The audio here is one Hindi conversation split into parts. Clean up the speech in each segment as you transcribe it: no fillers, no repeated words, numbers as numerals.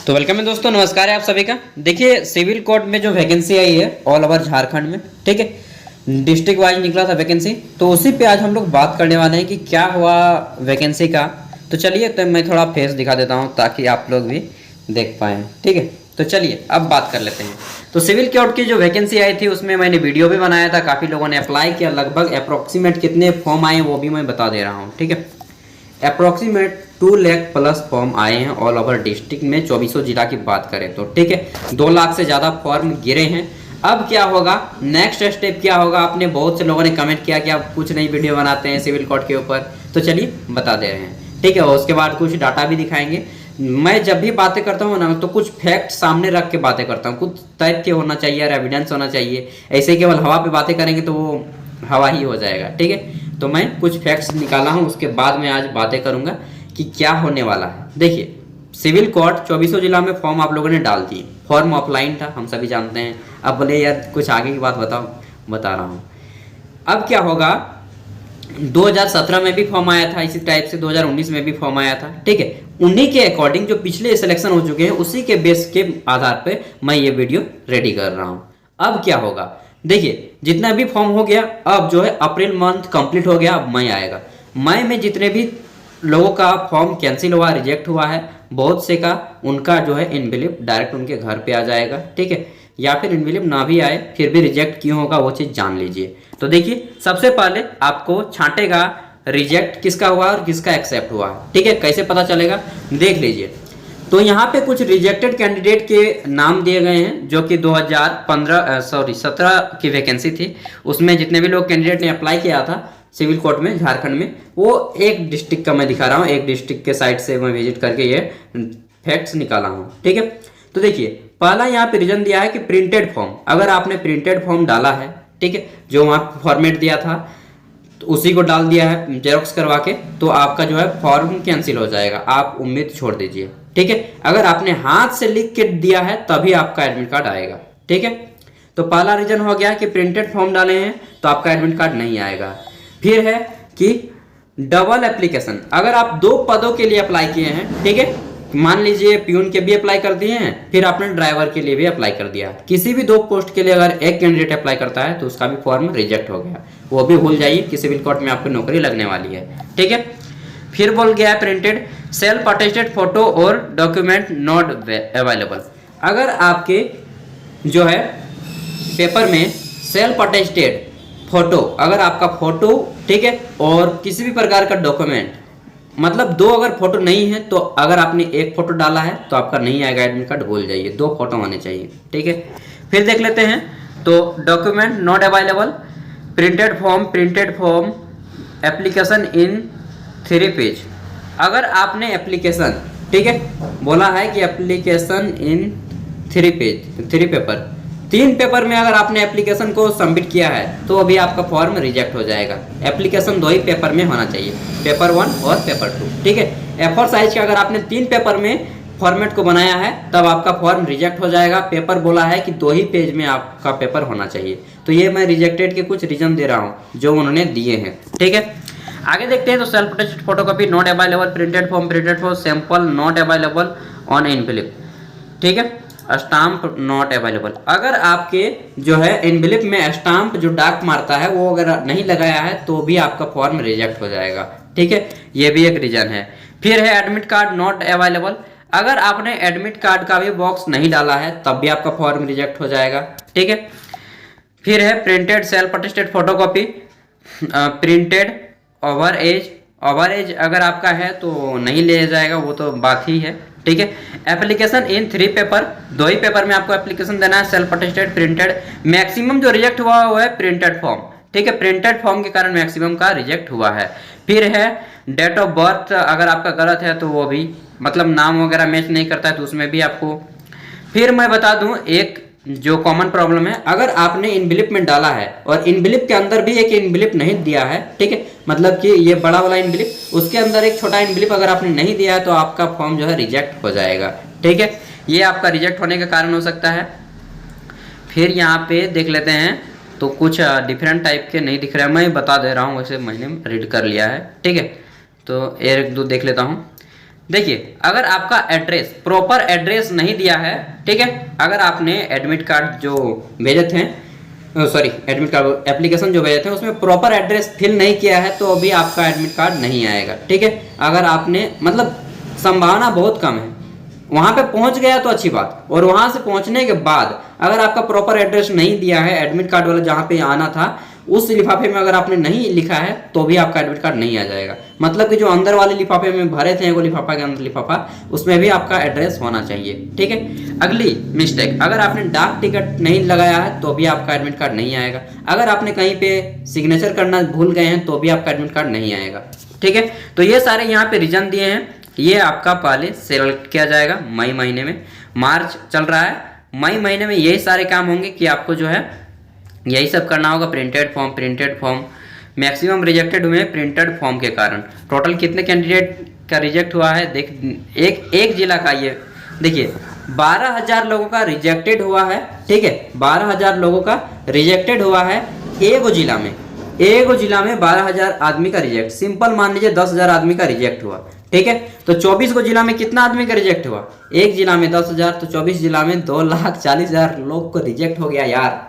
तो वेलकम है दोस्तों, नमस्कार है आप सभी का। देखिए सिविल कोर्ट में जो वैकेंसी आई है ऑल ओवर झारखंड में, ठीक है, डिस्ट्रिक्ट वाइज निकला था वैकेंसी, तो उसी पे आज हम लोग बात करने वाले हैं कि क्या हुआ वैकेंसी का। तो चलिए, तो मैं थोड़ा फेस दिखा देता हूँ ताकि आप लोग भी देख पाएँ, ठीक है। तो चलिए अब बात कर लेते हैं। तो सिविल कोर्ट की जो वैकेंसी आई थी उसमें मैंने वीडियो भी बनाया था, काफ़ी लोगों ने अप्लाई किया, लगभग अप्रोक्सीमेट कितने फॉर्म आए वो भी मैं बता दे रहा हूँ, ठीक है। अप्रोक्सीमेट 2 लाख प्लस फॉर्म आए हैं ऑल ओवर डिस्ट्रिक्ट में। 24 जिला की बात करें तो, ठीक है, 2 लाख से ज़्यादा फॉर्म गिरे हैं। अब क्या होगा, नेक्स्ट स्टेप क्या होगा? आपने बहुत से लोगों ने कमेंट किया कि आप कुछ नई वीडियो बनाते हैं सिविल कोर्ट के ऊपर, तो चलिए बता दे रहे हैं, ठीक है। और उसके बाद कुछ डाटा भी दिखाएंगे। मैं जब भी बातें करता हूँ ना तो कुछ फैक्ट सामने रख के बातें करता हूँ, कुछ तथ्य होना चाहिए और एविडेंस होना चाहिए। ऐसे केवल हवा पे बातें करेंगे तो वो हवा ही हो जाएगा, ठीक है। तो मैं कुछ फैक्ट्स निकाला हूँ, उसके बाद मैं आज बातें करूँगा कि क्या होने वाला है। देखिए सिविल कोर्ट 24 जिला में फॉर्म आप लोगों ने डाल दिए, फॉर्म ऑफलाइन था, हम सभी जानते हैं। अब बोले यार कुछ आगे की बात बताओ, बता रहा हूँ। अब क्या होगा, 2017 में भी फॉर्म आया था इसी टाइप से, 2019 में भी फॉर्म आया था, ठीक है। उन्हीं के अकॉर्डिंग जो पिछले सिलेक्शन हो चुके हैं उसी के बेस के आधार पर मैं ये वीडियो रेडी कर रहा हूँ। अब क्या होगा, देखिए जितना भी फॉर्म हो गया, अब जो है अप्रैल मंथ कंप्लीट हो गया, अब मई आएगा। मई में जितने भी लोगों का फॉर्म कैंसिल हुआ, रिजेक्ट हुआ है, बहुत से का उनका जो है एनवेलप डायरेक्ट उनके घर पे आ जाएगा, ठीक है। या फिर एनवेलप ना भी आए फिर भी रिजेक्ट क्यों होगा वो चीज़ जान लीजिए। तो देखिए सबसे पहले आपको छांटेगा रिजेक्ट किसका हुआ और किसका एक्सेप्ट हुआ, ठीक है। कैसे पता चलेगा देख लीजिए। तो यहाँ पे कुछ रिजेक्टेड कैंडिडेट के नाम दिए गए हैं जो कि 2017 की वैकेंसी थी। उसमें जितने भी लोग कैंडिडेट ने अप्लाई किया था सिविल कोर्ट में झारखंड में, वो एक डिस्ट्रिक्ट का मैं दिखा रहा हूँ, एक डिस्ट्रिक्ट के साइड से मैं विजिट करके ये फैक्ट्स निकाला हूँ, ठीक है। तो देखिए पहला यहाँ पे रीजन दिया है कि प्रिंटेड फॉर्म, अगर आपने प्रिंटेड फॉर्म डाला है, ठीक है, जो वहाँ फॉर्मेट दिया था तो उसी को डाल दिया है जेरोक्स करवा के, तो आपका जो है फॉर्म कैंसिल हो जाएगा, आप उम्मीद छोड़ दीजिए, ठीक है। अगर आपने हाथ से लिख के दिया है तभी आपका एडमिट कार्ड आएगा, ठीक है। तो पहला रीजन हो गया कि प्रिंटेड फॉर्म डाले हैं तो आपका एडमिट कार्ड नहीं आएगा। फिर है कि डबल एप्लीकेशन, अगर आप 2 पदों के लिए अप्लाई किए हैं, ठीक है, मान लीजिए प्यून के भी अप्लाई कर दिए हैं, फिर आपने ड्राइवर के लिए भी अप्लाई कर दिया, किसी भी 2 पोस्ट के लिए अगर एक कैंडिडेट अप्लाई करता है तो उसका भी फॉर्म रिजेक्ट हो गया, वो भी भूल जाइए कि सिविल कोर्ट में आपको नौकरी लगने वाली है, ठीक है। फिर बोल गया है प्रिंटेड सेल्फ अटेस्टेड फोटो और डॉक्यूमेंट नॉट अवेलेबल, अगर आपके जो है पेपर में सेल्फ अटेस्टेड फोटो, अगर आपका फोटो, ठीक है, और किसी भी प्रकार का डॉक्यूमेंट, मतलब 2 अगर फोटो नहीं है तो अगर आपने एक फोटो डाला है तो आपका नहीं आएगा एडमिट कार्ड, भूल जाइए, 2 फोटो होने चाहिए, ठीक है। फिर देख लेते हैं, तो document not available, printed form application in 3 page, अगर आपने एप्लीकेशन, ठीक है, बोला है कि application in 3 page, 3 paper, 3 paper में अगर आपने एप्लीकेशन को सबमिट किया है तो अभी आपका फॉर्म रिजेक्ट हो जाएगा। एप्लीकेशन 2 ही पेपर में होना चाहिए, पेपर 1 और पेपर 2, ठीक है। A4 साइज का अगर आपने 3 पेपर में फॉर्मेट को बनाया है तब आपका फॉर्म रिजेक्ट हो जाएगा। पेपर बोला है कि 2 ही पेज में आपका पेपर होना चाहिए। तो ये मैं रिजेक्टेड के कुछ रीजन दे रहा हूँ जो उन्होंने दिए हैं, ठीक है। आगे देखते हैं, तो self attested photocopy not available, printed form sample not available on envelope, ठीक है, स्टाम्प नॉट अवेलेबल, अगर आपके जो है एनवेलप में स्टाम्प जो डाक मारता है वो अगर नहीं लगाया है तो भी आपका फॉर्म रिजेक्ट हो जाएगा, ठीक है। ये भी एक रीजन है। फिर है एडमिट कार्ड नॉट अवेलेबल, अगर आपने एडमिट कार्ड का भी बॉक्स नहीं डाला है तब भी आपका फॉर्म रिजेक्ट हो जाएगा, ठीक है। फिर है printed self attested photocopy, printed over age अगर आपका है तो नहीं ले जाएगा, वो तो बात ही है, ठीक है। Application in 3 paper, 2 he paper में आपको एप्लीकेशन देना है, सेल्फ अटेस्टेड प्रिंटेड। मैक्सिमम जो रिजेक्ट हुआ वो है प्रिंटेड फॉर्म, ठीक है, प्रिंटेड फॉर्म के कारण मैक्सिमम का रिजेक्ट हुआ है। फिर है डेट ऑफ बर्थ, अगर आपका गलत है तो वो भी, मतलब नाम वगैरह मैच नहीं करता है तो उसमें भी आपको। फिर मैं बता दूं एक जो कॉमन प्रॉब्लम है, अगर आपने एनवेलप में डाला है और एनवेलप के अंदर भी एक एनवेलप नहीं दिया है, ठीक है, मतलब कि ये बड़ा वाला एनवेलप, उसके अंदर एक छोटा एनवेलप अगर आपने नहीं दिया है तो आपका फॉर्म जो है रिजेक्ट हो जाएगा, ठीक है। ये आपका रिजेक्ट होने का कारण हो सकता है। फिर यहाँ पे देख लेते हैं, तो कुछ डिफरेंट टाइप के नहीं दिख रहे हैं, मैं बता दे रहा हूँ, वैसे मैंने रीड कर लिया है, ठीक है। तो 1-2 देख लेता हूँ। देखिए अगर आपका एड्रेस प्रॉपर एड्रेस नहीं दिया है, ठीक है, अगर आपने एडमिट कार्ड जो भेजे थे, सॉरी एडमिट कार्ड एप्लीकेशन जो भेजे थे उसमें प्रॉपर एड्रेस फिल नहीं किया है तो अभी आपका एडमिट कार्ड नहीं आएगा, ठीक है। अगर आपने मतलब संभावना बहुत कम है, वहां पे पहुंच गया तो अच्छी बात, और वहां से पहुंचने के बाद अगर आपका प्रॉपर एड्रेस नहीं दिया है, एडमिट कार्ड वाला जहां पे आना था उस लिफाफे में अगर आपने नहीं लिखा है तो भी आपका एडमिट कार्ड नहीं आ जाएगा। मतलब कि जो अंदर वाले लिफाफे में भरे थे वो लिफाफा के अंदर लिफाफा, उसमें भी आपका एड्रेस होना चाहिए, ठीक है। अगली मिस्टेक, अगर आपने डाक टिकट नहीं लगाया है तो भी आपका एडमिट कार्ड नहीं आएगा। अगर आपने कहीं पे सिग्नेचर करना भूल गए हैं तो भी आपका एडमिट कार्ड नहीं आएगा, ठीक है। तो ये सारे यहाँ पे रीजन दिए हैं, ये आपका पहले सेलेक्ट किया जाएगा मई महीने में। मार्च चल रहा है, मई महीने में यही सारे काम होंगे कि आपको जो है यही सब करना होगा। प्रिंटेड फॉर्म मैक्सिमम रिजेक्टेड हुए हैं प्रिंटेड फॉर्म के कारण। टोटल कितने कैंडिडेट का रिजेक्ट हुआ है, देख एक जिला का, ये देखिए 12,000 लोगों का रिजेक्टेड हुआ है, ठीक है। 12,000 लोगों का रिजेक्टेड हुआ है एक जिला में, 12,000 आदमी का रिजेक्ट। सिंपल मान लीजिए 10,000 आदमी का रिजेक्ट हुआ, ठीक है। तो 24 को जिला में कितना आदमी का रिजेक्ट हुआ, एक जिला में 10,000, तो 24 जिला में 2,40,000 लोग को रिजेक्ट हो गया यार।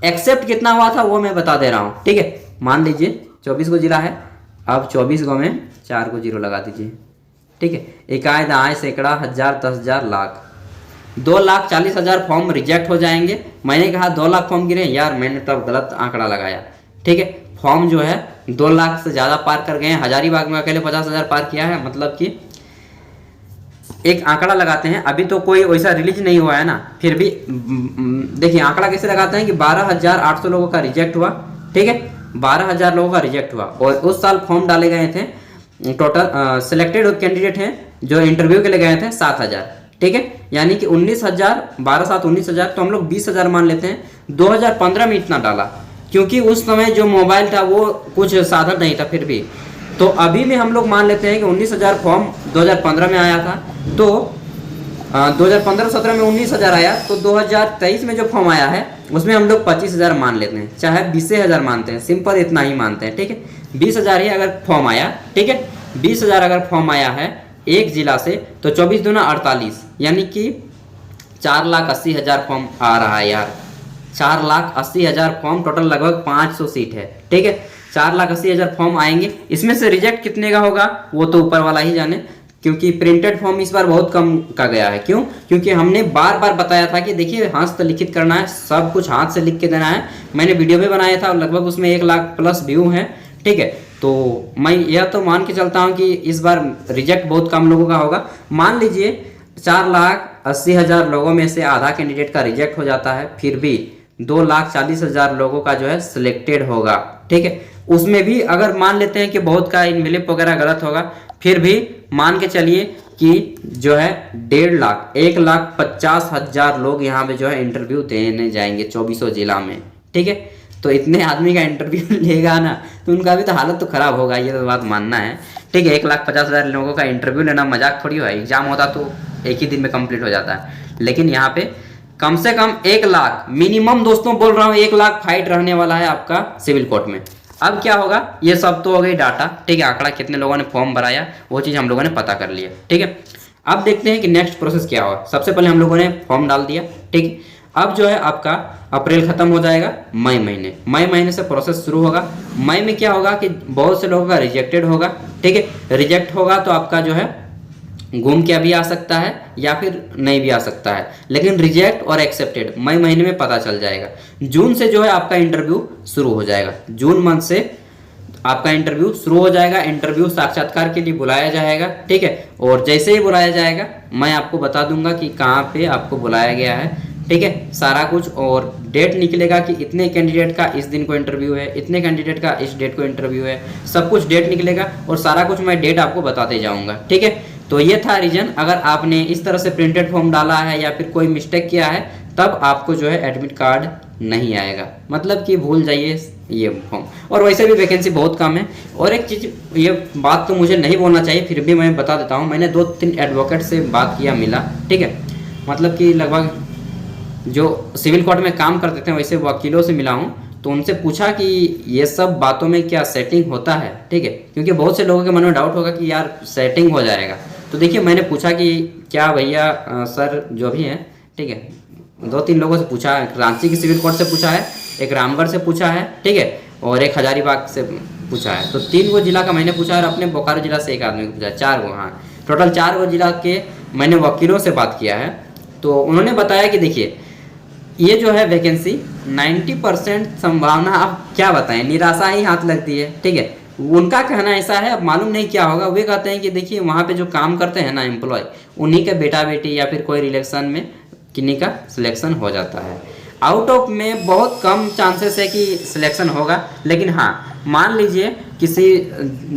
एक्सेप्ट कितना हुआ था वो मैं बता दे रहा हूँ, ठीक है। मान लीजिए 24 को जिला है, अब 24 को में 4 को 0 लगा दीजिए, ठीक है। इकाई दहाई सैकड़ा हजार 10,000 लाख, 2,40,000 फॉर्म रिजेक्ट हो जाएंगे। मैंने कहा 2 लाख फॉर्म गिरे यार, मैंने तब गलत आंकड़ा लगाया, ठीक है। फॉर्म जो है 2 लाख से ज़्यादा पार कर गए हैं। हजारीबाग में अकेले 50,000 पार किया है, मतलब कि एक आंकड़ा लगाते हैं, अभी तो कोई वैसा रिलीज नहीं हुआ है ना, फिर भी देखिए आंकड़ा कैसे लगाते हैं कि 12,800 लोगों का रिजेक्ट हुआ, ठीक है। 12,000 लोगों का रिजेक्ट हुआ, और उस साल फॉर्म डाले गए थे, टोटल सिलेक्टेड कैंडिडेट हैं जो इंटरव्यू के लिए गए थे 7,000, ठीक है। यानी कि 19,000, 12,7 19,000, तो हम लोग 20,000 मान लेते हैं। 2015 में इतना डाला क्योंकि उस समय जो मोबाइल था वो कुछ साधन नहीं था, फिर भी तो अभी में हम लोग मान लेते हैं कि 19,000 फॉर्म 2015 में आया था, तो 2015-17 में 19,000 आया, तो 2023 में जो फॉर्म आया है उसमें हम लोग 25,000 मान लेते हैं, चाहे 20,000 मानते हैं, सिंपल इतना ही मानते हैं, ठीक है। 20,000 ही अगर फॉर्म आया, ठीक है, 20,000 अगर फॉर्म आया है एक जिला से, तो 24 दूना 48, यानी कि 4,80,000 फॉर्म आ रहा है यार। 4,80,000 फॉर्म, टोटल लगभग 500 सीट है, ठीक है। 4,80,000 फॉर्म आएंगे, इसमें से रिजेक्ट कितने का होगा वो तो ऊपर वाला ही जाने, क्योंकि प्रिंटेड फॉर्म इस बार बहुत कम का गया है। क्यों? क्योंकि हमने बार बार बताया था कि देखिए हस्तलिखित करना है, सब कुछ हाथ से लिख के देना है। मैंने वीडियो भी बनाया था और लगभग उसमें 1 लाख प्लस व्यू है, ठीक है। तो मैं यह तो मान के चलता हूँ कि इस बार रिजेक्ट बहुत कम लोगों का होगा। मान लीजिए 4,80,000 लोगों में से आधा कैंडिडेट का रिजेक्ट हो जाता है, फिर भी 2,40,000 लोगों का जो है सिलेक्टेड होगा, ठीक है। उसमें भी अगर मान लेते हैं कि बहुत का इनविलिप वगैरह गलत होगा, फिर भी मान के चलिए कि जो है 1.5 लाख 1,50,000 लोग यहाँ पे जो है इंटरव्यू देने जाएंगे 24 जिला में, ठीक है। तो इतने आदमी का इंटरव्यू लेगा ना, तो उनका भी तो हालत तो खराब होगा, ये तो बात मानना है, ठीक है। 1,50,000 लोगों का इंटरव्यू लेना मजाक थोड़ी हुआ। एग्जाम होता तो एक ही दिन में कंप्लीट हो जाता है, लेकिन यहाँ पे कम से कम 1 लाख मिनिमम, दोस्तों बोल रहा हूँ 1 लाख फाइट रहने वाला है आपका सिविल कोर्ट में। अब क्या होगा, ये सब तो हो गई डाटा, ठीक है। आंकड़ा कितने लोगों ने फॉर्म भराया वो चीज़ हम लोगों ने पता कर लिया, ठीक है। अब देखते हैं कि नेक्स्ट प्रोसेस क्या हुआ। सबसे पहले हम लोगों ने फॉर्म डाल दिया, ठीक है। अब जो है आपका अप्रैल खत्म हो जाएगा, मई महीने से प्रोसेस शुरू होगा। मई में क्या होगा कि बहुत से लोगों का रिजेक्टेड होगा, ठीक है। रिजेक्ट होगा तो आपका जो है घूम के अभी आ सकता है या फिर नहीं भी आ सकता है, लेकिन रिजेक्ट और एक्सेप्टेड मई महीने में पता चल जाएगा। जून से जो है आपका इंटरव्यू शुरू हो जाएगा, जून मंथ से आपका इंटरव्यू शुरू हो जाएगा। इंटरव्यू साक्षात्कार के लिए बुलाया जाएगा, ठीक है। और जैसे ही बुलाया जाएगा मैं आपको बता दूंगा कि कहाँ पे आपको बुलाया गया है, ठीक है, सारा कुछ। और डेट निकलेगा कि इतने कैंडिडेट का इस दिन को इंटरव्यू है, इतने कैंडिडेट का इस डेट को इंटरव्यू है, सब कुछ डेट निकलेगा और सारा कुछ मैं डेट आपको बताते जाऊंगा, ठीक है। तो ये था रीजन। अगर आपने इस तरह से प्रिंटेड फॉर्म डाला है या फिर कोई मिस्टेक किया है, तब आपको जो है एडमिट कार्ड नहीं आएगा, मतलब कि भूल जाइए ये फॉर्म। और वैसे भी वैकेंसी बहुत कम है। और एक चीज़, ये बात तो मुझे नहीं बोलना चाहिए, फिर भी मैं बता देता हूँ। मैंने 2-3 एडवोकेट से बात किया, मिला, ठीक है। मतलब कि लगभग जो सिविल कोर्ट में काम करते थे वैसे वकीलों से मिला हूँ, तो उनसे पूछा कि ये सब बातों में क्या सेटिंग होता है, ठीक है। क्योंकि बहुत से लोगों के मन में डाउट होगा कि यार सेटिंग हो जाएगा, तो देखिए मैंने पूछा कि क्या भैया सर जो भी हैं, ठीक है, 2-3 लोगों से पूछा, रांची की सिविल कोर्ट से पूछा है, एक रामगढ़ से पूछा है, ठीक है, और एक हजारीबाग से पूछा है। तो 3 गो जिला का मैंने पूछा और अपने बोकारो जिला से एक आदमी को पूछा, 4 गो, हाँ टोटल 4 गो जिला के मैंने वकीलों से बात किया है। तो उन्होंने बताया कि देखिए ये जो है वैकेंसी 90% संभावना, अब क्या बताएं, निराशा ही हाथ लगती है, ठीक है। उनका कहना ऐसा है, अब मालूम नहीं क्या होगा। वे कहते हैं कि देखिए वहाँ पे जो काम करते हैं ना एम्प्लॉय, उन्हीं के बेटा बेटी या फिर कोई रिलेक्शन में किन्हीं का सिलेक्शन हो जाता है। आउट ऑफ में बहुत कम चांसेस है कि सिलेक्शन होगा, लेकिन हाँ मान लीजिए किसी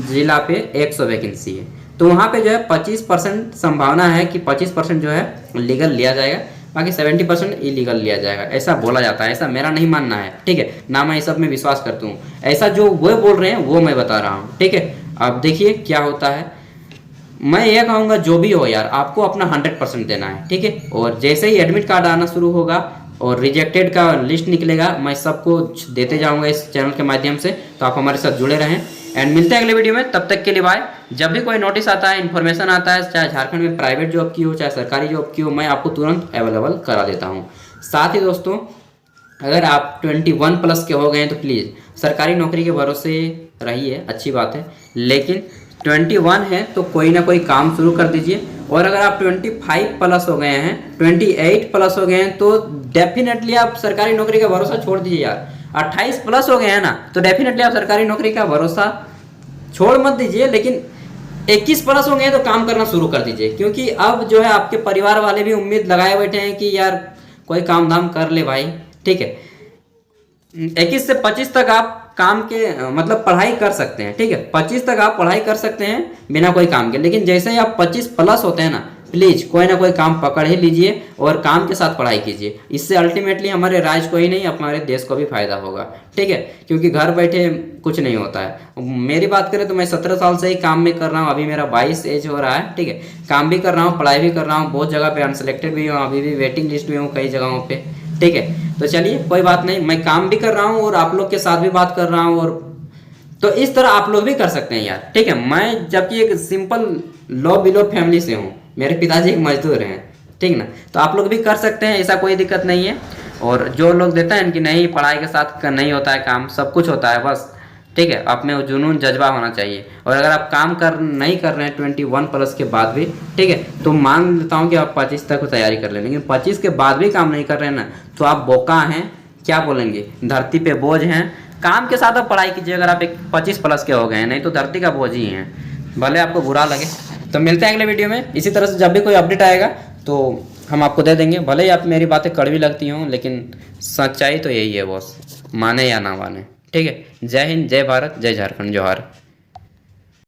जिला पे 100 वैकेंसी है तो वहाँ पे जो है 25% संभावना है कि 25% जो है लीगल लिया जाएगा, बाकी 70% इलीगल लिया जाएगा, ऐसा बोला जाता है। ऐसा मेरा नहीं मानना है, ठीक है, ना मैं इस सब में विश्वास करता हूँ। ऐसा जो वो बोल रहे हैं वो मैं बता रहा हूँ, ठीक है। अब देखिए क्या होता है। मैं ये कहूँगा जो भी हो यार, आपको अपना 100% देना है, ठीक है। और जैसे ही एडमिट कार्ड आना शुरू होगा और रिजेक्टेड का लिस्ट निकलेगा, मैं सबको देते जाऊँगा इस चैनल के माध्यम से। तो आप हमारे साथ जुड़े रहें एंड मिलते हैं अगले वीडियो में। तब तक के लिए बाय। जब भी कोई नोटिस आता है, इन्फॉर्मेशन आता है, चाहे झारखंड में प्राइवेट जॉब की हो चाहे सरकारी जॉब की हो, मैं आपको तुरंत अवेलेबल करा देता हूँ। साथ ही दोस्तों, अगर आप 21+ के हो गए हैं तो प्लीज़ सरकारी नौकरी के भरोसे रहिए, अच्छी बात है, लेकिन 21 है तो कोई ना कोई काम शुरू कर दीजिए। और अगर आप 25+ हो गए हैं, 28+ हो गए हैं तो डेफिनेटली आप सरकारी नौकरी का भरोसा छोड़ दीजिए यार। 28+ हो गए हैं ना तो डेफिनेटली आप सरकारी नौकरी का भरोसा छोड़ मत दीजिए, लेकिन 21+ हो गए तो काम करना शुरू कर दीजिए, क्योंकि अब जो है आपके परिवार वाले भी उम्मीद लगाए बैठे हैं कि यार कोई काम धाम कर ले भाई, ठीक है। 21 से 25 तक आप काम के मतलब पढ़ाई कर सकते हैं, ठीक है, 25 तक आप पढ़ाई कर सकते हैं बिना कोई काम के, लेकिन जैसे ही आप 25+ होते हैं ना, प्लीज़ कोई ना कोई काम पकड़ ही लीजिए और काम के साथ पढ़ाई कीजिए। इससे अल्टीमेटली हमारे राज्य को ही नहीं, हमारे देश को भी फायदा होगा, ठीक है, क्योंकि घर बैठे कुछ नहीं होता है। मेरी बात करें तो मैं 17 साल से ही काम में कर रहा हूँ, अभी मेरा 22 एज हो रहा है, ठीक है। काम भी कर रहा हूँ, पढ़ाई भी कर रहा हूँ, बहुत जगह पे अनसेलेक्टेड भी हूँ, अभी भी वेटिंग लिस्ट में हूँ कई जगहों पे, ठीक है। तो चलिए कोई बात नहीं, मैं काम भी कर रहा हूँ और आप लोग के साथ भी बात कर रहा हूँ, और तो इस तरह आप लोग भी कर सकते हैं यार, ठीक है। मैं जबकि एक सिंपल लो बिलो फैमिली से हूँ, मेरे पिताजी एक मजदूर हैं, ठीक ना, तो आप लोग भी कर सकते हैं, ऐसा कोई दिक्कत नहीं है। और जो लोग देते हैं कि नहीं पढ़ाई के साथ नहीं होता है काम, सब कुछ होता है बस, ठीक है, आप में वो जुनून जज्बा होना चाहिए। और अगर आप काम नहीं कर रहे हैं 21+ के बाद भी, ठीक है, तो मान लेता हूँ कि आप 25 तक तैयारी कर लें, लेकिन 25 के बाद भी काम नहीं कर रहे हैं ना, तो आप बोका हैं, क्या बोलेंगे, धरती पे बोझ हैं। काम के साथ आप पढ़ाई कीजिए अगर आप एक 25+ के हो गए हैं, नहीं तो धरती का बोझ ही हैं, भले आपको बुरा लगे। तो मिलते हैं अगले वीडियो में। इसी तरह से जब भी कोई अपडेट आएगा तो हम आपको दे देंगे, भले ही आप मेरी बातें कड़वी लगती हों, लेकिन सच्चाई तो यही है बॉस, माने या ना माने, ठीक है। जय हिंद, जय भारत, जय झारखंड, जोहार।